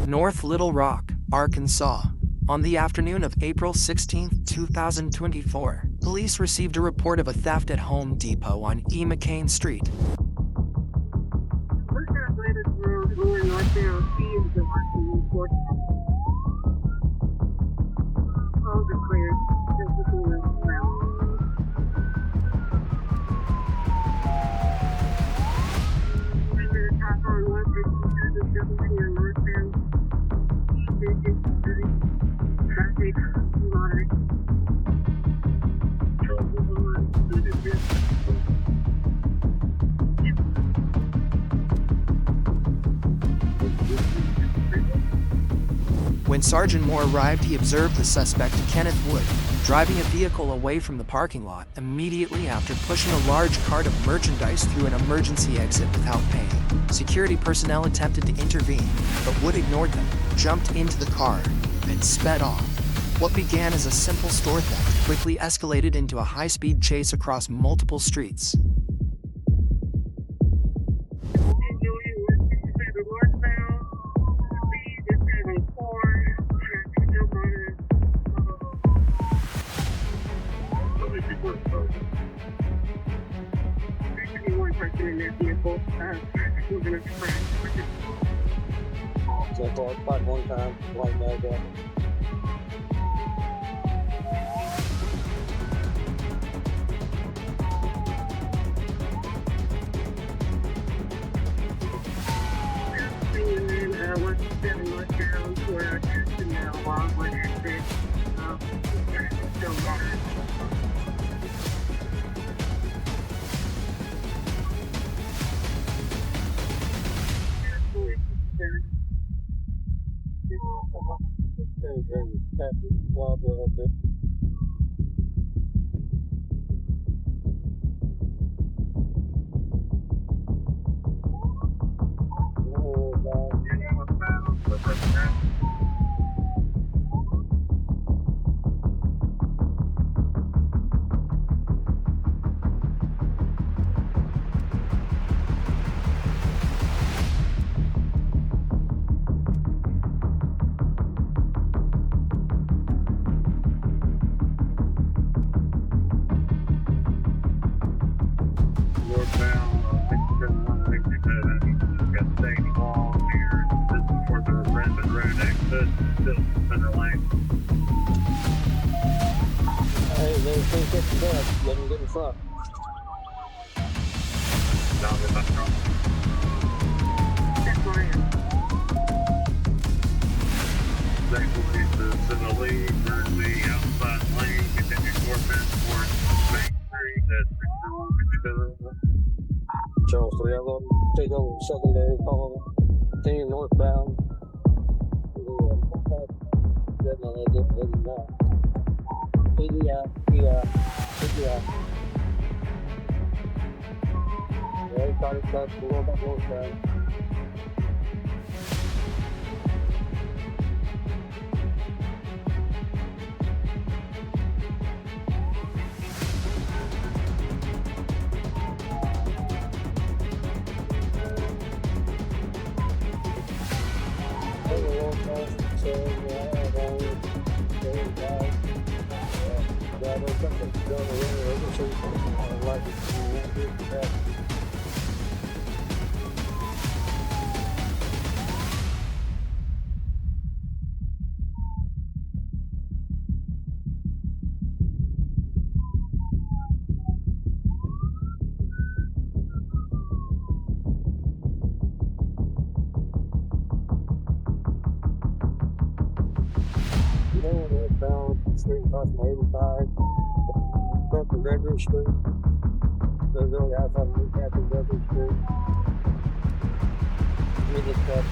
North Little Rock, Arkansas. On the afternoon of April 16, 2024, police received a report of a theft at Home Depot on E. McCain Street. When Sergeant Moore arrived, he observed the suspect, Kenneth Wood, driving a vehicle away from the parking lot immediately after pushing a large cart of merchandise through an emergency exit without paying. Security personnel attempted to intervene, but Wood ignored them, jumped into the car, and sped off. What began as a simple store theft quickly escalated into a high-speed chase across multiple streets. So far, quite one time, like that. Charles 3, I'm going to take over secondary, call 10 northbound. Street across from 85, up to Gregory Street. There's really outside of the Captain Gregory Street. Let me just cut.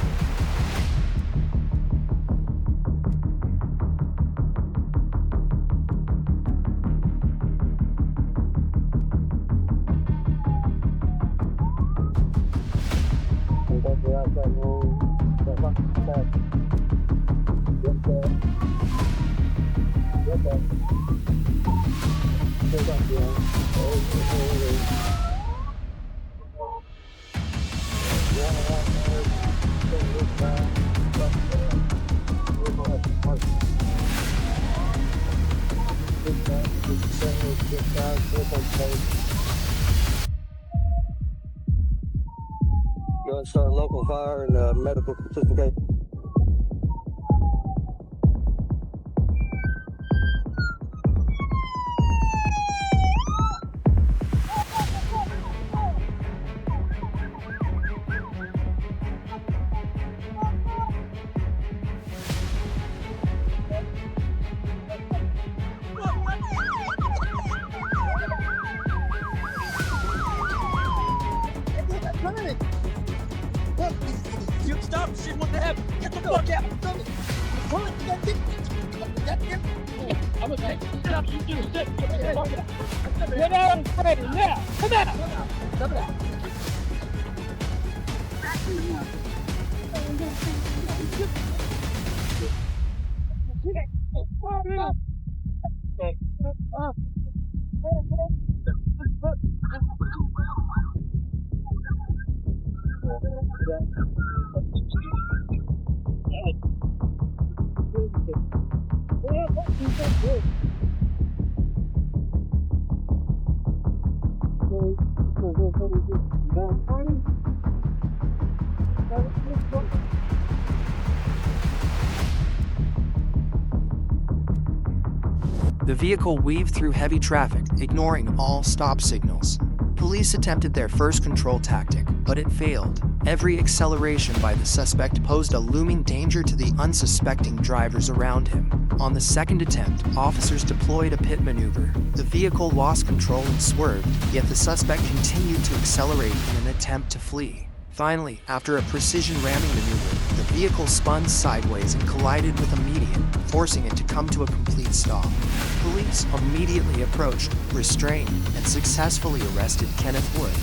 And that's the outside room. That's not the back. Just that. Just that. Just that, yeah. Yeah, Just guys, look okay. Go ahead and start a local fire and medical certificate. You stop shit, what the heck? Get the fuck out! I'm okay. Get up, you do shit. Get out and Freddy, now! Come out! Come out! The vehicle weaved through heavy traffic, ignoring all stop signals. Police attempted their first control tactic, but it failed. Every acceleration by the suspect posed a looming danger to the unsuspecting drivers around him. On the second attempt, officers deployed a pit maneuver. The vehicle lost control and swerved, yet the suspect continued to accelerate in an attempt to flee. Finally, after a precision ramming maneuver, the vehicle spun sideways and collided with a median, forcing it to come to a complete stop. Police immediately approached, restrained, and successfully arrested Kenneth Wood.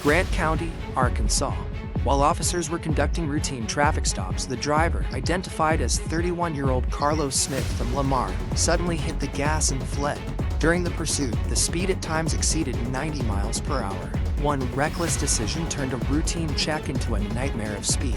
Grant County, Arkansas. While officers were conducting routine traffic stops, the driver, identified as 31-year-old Carlos Smith from Lamar, suddenly hit the gas and fled. During the pursuit, the speed at times exceeded 90 miles per hour. One reckless decision turned a routine check into a nightmare of speed.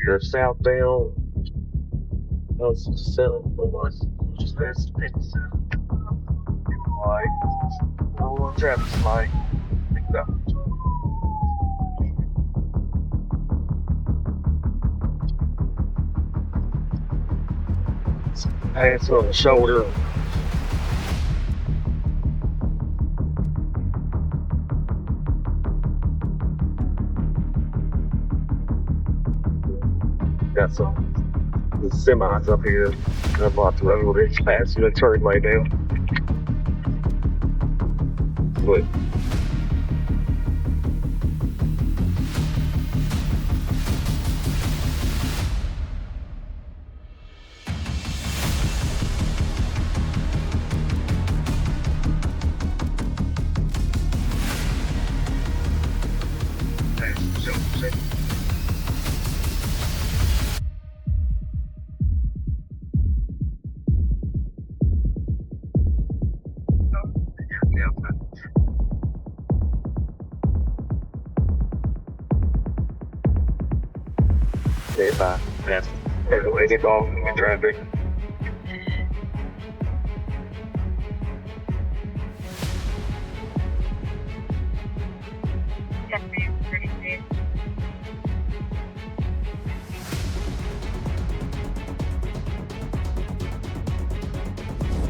You're southbound. That's selling for us. Just that's pits. Like, no traffic light. Hands on the shoulder. Got some semis up here. I blocked the road. It's fast. You turn right now. But if I pass everywhere, get off in traffic.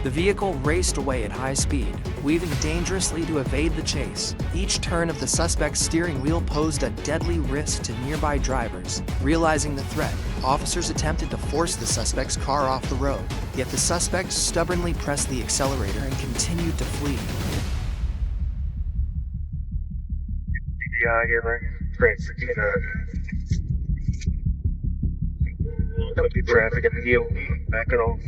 The vehicle raced away at high speed, weaving dangerously to evade the chase. Each turn of the suspect's steering wheel posed a deadly risk to nearby drivers. Realizing the threat, officers attempted to force the suspect's car off the road, yet the suspect stubbornly pressed the accelerator and continued to flee. I get like traffic in the hill, backing off.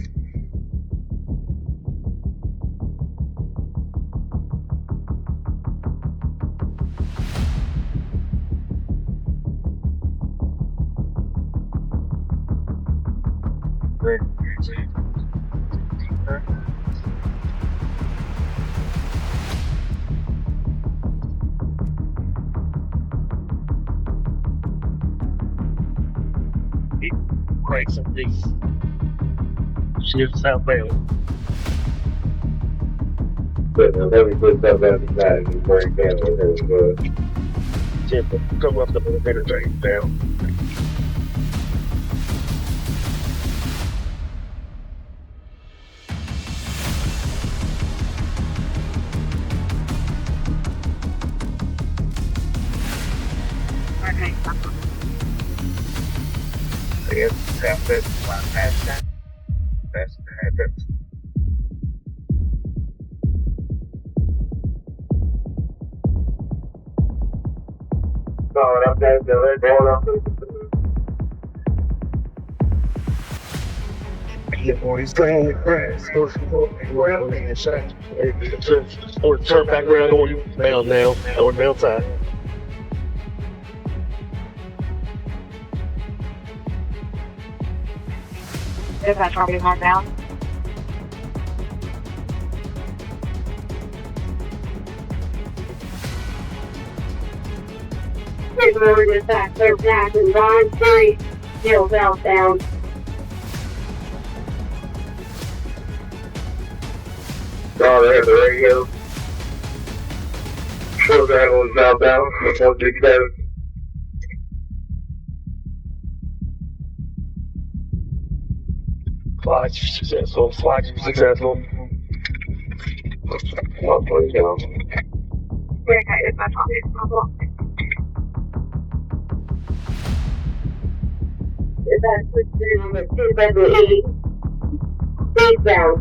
Quite something. Shift southbound. But every foot southbound is not in break down with it. Come up the elevator train down. Okay. Again, tap it, past that. That's it. No, that's the going up. Yeah, boys, going to grass. Or turn back around northbound now, northbound side. Is that property marked down? Please remember to back clear path and Vine Street, still southbound. Oh, there's the radio. Sure, that was southbound. 167. Flight successful. Flight successful. 127. We're excited by property marked. Is that switch number 278? Eastbound.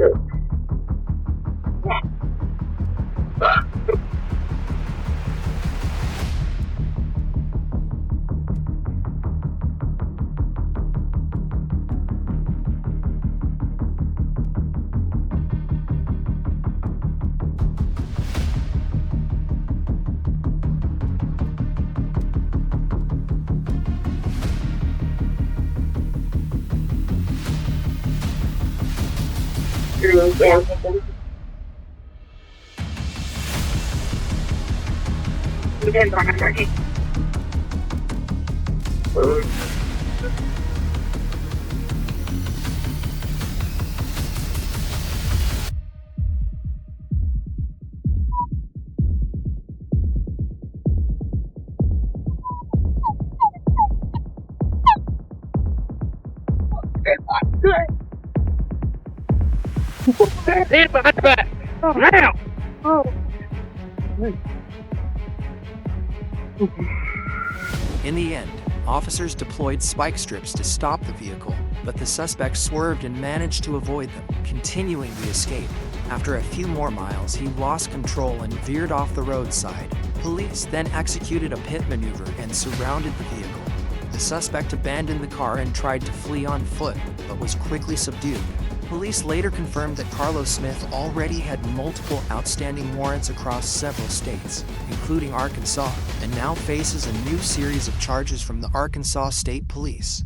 Down. We did burn our turkey. Hit behind the back. Now. In the end, officers deployed spike strips to stop the vehicle, but the suspect swerved and managed to avoid them, continuing the escape. After a few more miles, he lost control and veered off the roadside. Police then executed a pit maneuver and surrounded the vehicle. The suspect abandoned the car and tried to flee on foot, but was quickly subdued. Police later confirmed that Carlos Smith already had multiple outstanding warrants across several states, including Arkansas, and now faces a new series of charges from the Arkansas State Police.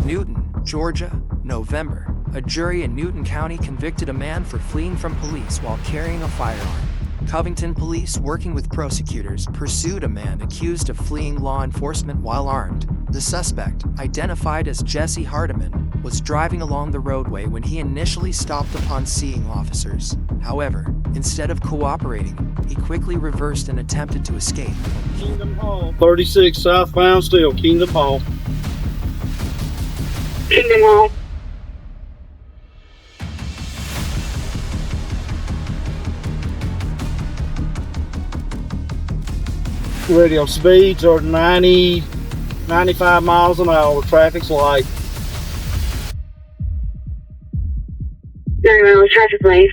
Newton, Georgia, November. A jury in Newton County convicted a man for fleeing from police while carrying a firearm. Covington police, working with prosecutors, pursued a man accused of fleeing law enforcement while armed. The suspect, identified as Jesse Hardiman, was driving along the roadway when he initially stopped upon seeing officers. However, instead of cooperating, he quickly reversed and attempted to escape. Kingdom Hall. 36 southbound still, Kingdom Hall. Kingdom Hall. Radio speeds are 90, 95 miles an hour. Traffic's light. 9 miles, traffic light.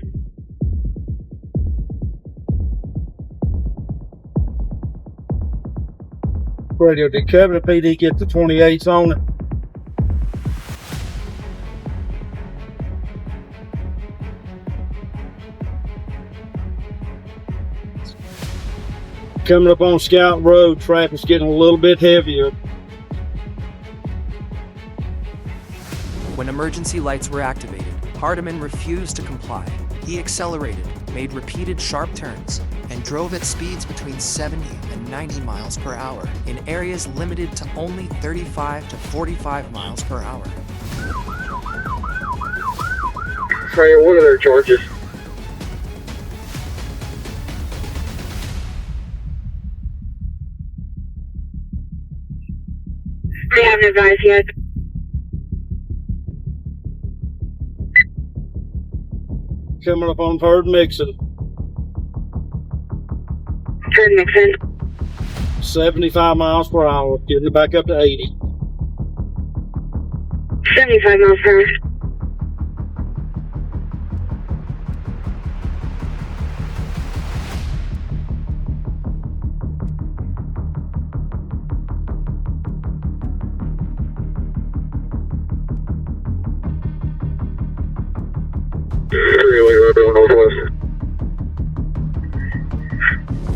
Radio, did Covenant PD get the 28s on it? Coming up on Scout Road, traffic's getting a little bit heavier. When emergency lights were activated, Hardiman refused to comply. He accelerated, made repeated sharp turns, and drove at speeds between 70 and 90 miles per hour in areas limited to only 35 to 45 miles per hour. Sorry, what are their charges? They haven't advised yet. Coming up on 3rd Mixon, Third Mixon. 75 miles per hour, getting it back up to 80. 75 miles per hour.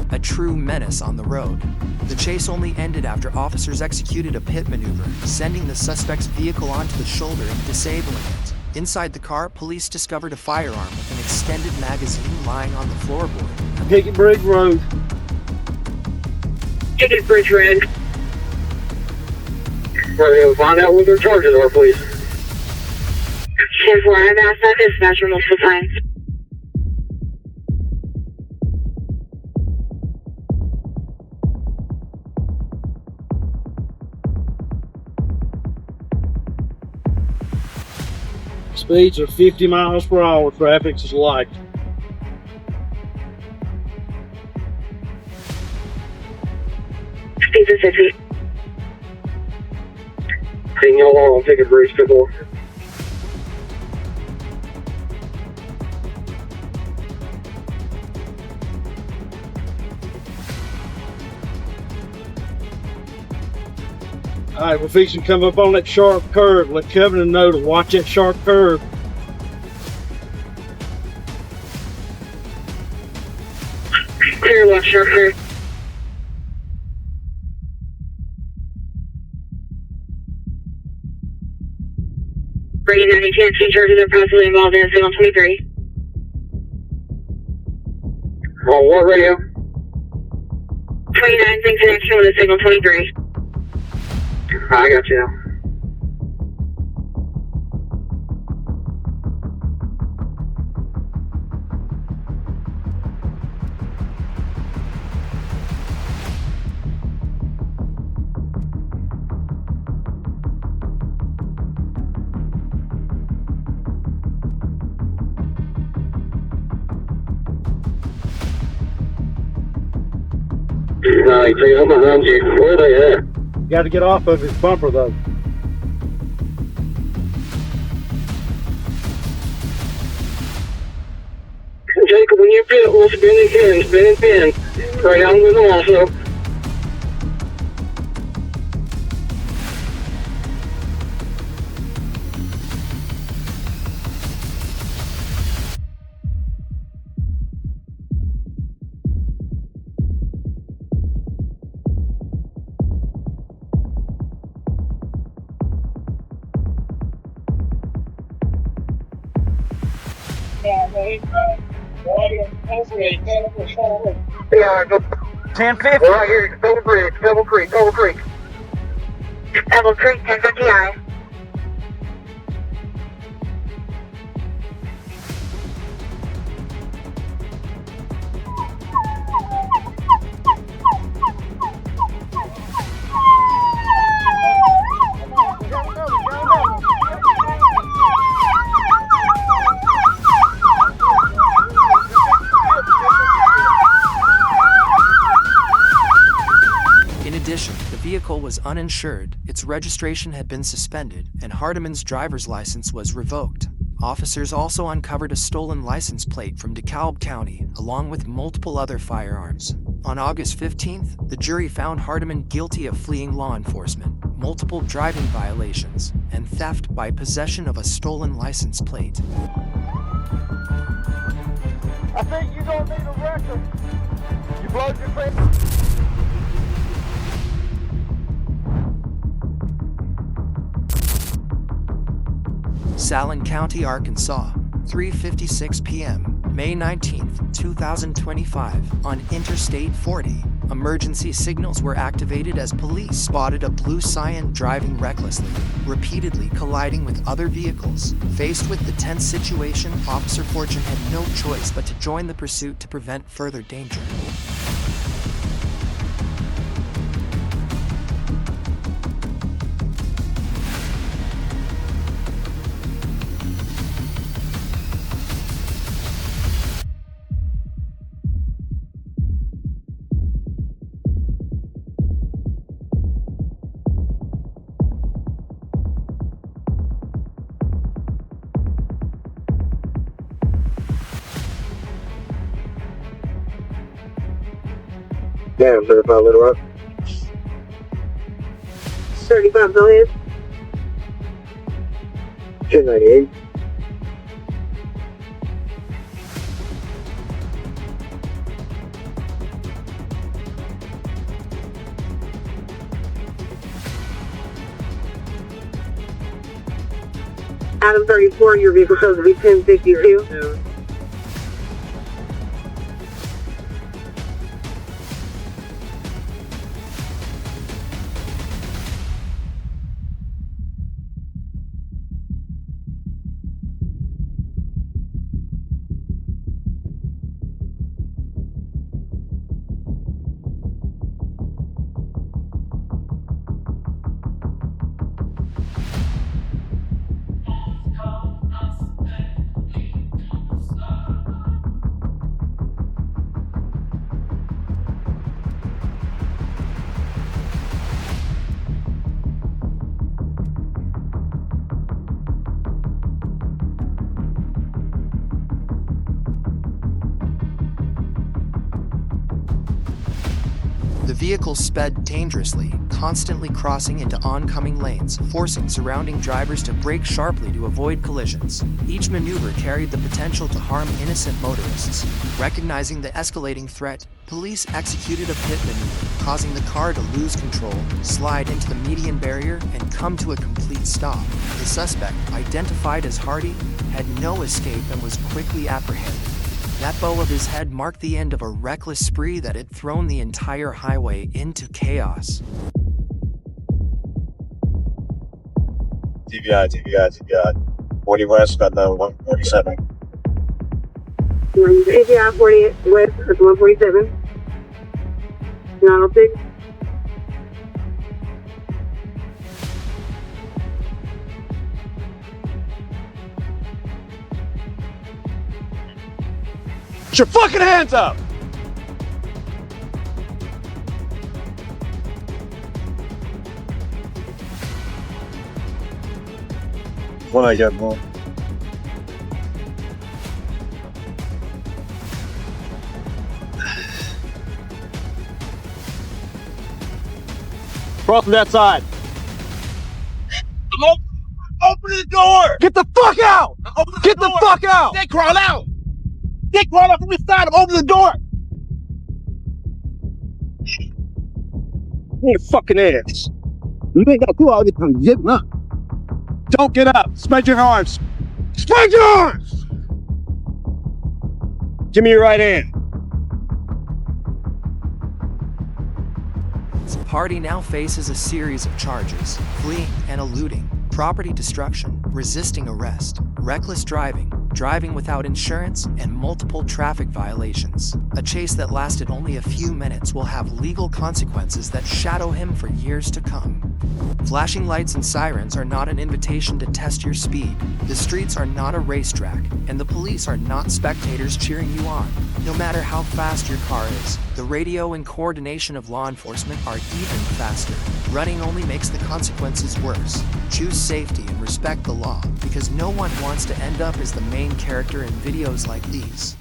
A true menace on the road. The chase only ended after officers executed a pit maneuver, sending the suspect's vehicle onto the shoulder and disabling it. Inside the car, police discovered a firearm with an extended magazine lying on the floorboard. Picket Bridge Road. Ticket Bridge Road. Radio, find out what their charges are, please. 10-4, I've asked that dispatcher multiple times. Speeds are 50 miles per hour. Traffic is light. Speeds are 50. Seeing y'all on Ticket Bridge, good boy. Alright, we're fixing to come up on that sharp curve. Let Covenant know to watch that sharp curve. Clear left, sharp curve. Brady 90, TNT charges are possibly involved in signal 23. On what radio? 29's in connection with a signal 23. I got you now. Right, so I'm around you. Where are they at? Got to get off of his bumper though. Jacob, when you pit, we'll spin and pin, spin and pin. Right, I'm with them also. Yeah, go. 1050. Right here, Double Creek, Double Creek, Double Creek. Double Creek, 1050I. vehicle was uninsured, its registration had been suspended, and Hardiman's driver's license was revoked. Officers also uncovered a stolen license plate from DeKalb County, along with multiple other firearms. On August 15th, the jury found Hardiman guilty of fleeing law enforcement, multiple driving violations, and theft by possession of a stolen license plate. I think you're gonna need a record. You blowed your face. Salin County, Arkansas, 3:56 p.m., May 19, 2025, on Interstate 40. Emergency signals were activated as police spotted a blue Scion driving recklessly, repeatedly colliding with other vehicles. Faced with the tense situation, Officer Fortune had no choice but to join the pursuit to prevent further danger. Damn, 35 Little Rock. 35 million. 1098. Adam 34, your vehicle shows to be 1052. The vehicle sped dangerously, constantly crossing into oncoming lanes, forcing surrounding drivers to brake sharply to avoid collisions. Each maneuver carried the potential to harm innocent motorists. Recognizing the escalating threat, police executed a pit maneuver, causing the car to lose control, slide into the median barrier, and come to a complete stop. The suspect, identified as Hardy, had no escape and was quickly apprehended. That bow of his head marked the end of a reckless spree that had thrown the entire highway into chaos. TVI. 40 West, got the 147. AGI 40 West, that's 147. 906. Put your fucking hands up! One I got more. Cross from that side. Open the door! Get the fuck out! Get the fuck out! They crawl out! They crawl out from the side. Open the door! Your fucking ass. You ain't got to do all this kind of shit, huh? Don't get up. Spread your arms. Spread your arms! Give me your right hand. The party now faces a series of charges: fleeing and eluding, property destruction, resisting arrest, reckless driving, driving without insurance, and multiple traffic violations. A chase that lasted only a few minutes will have legal consequences that shadow him for years to come. Flashing lights and sirens are not an invitation to test your speed. The streets are not a racetrack, and the police are not spectators cheering you on. No matter how fast your car is, the radio and coordination of law enforcement are even faster. Running only makes the consequences worse. Choose safety and respect the law, because no one wants to end up as the main character in videos like these.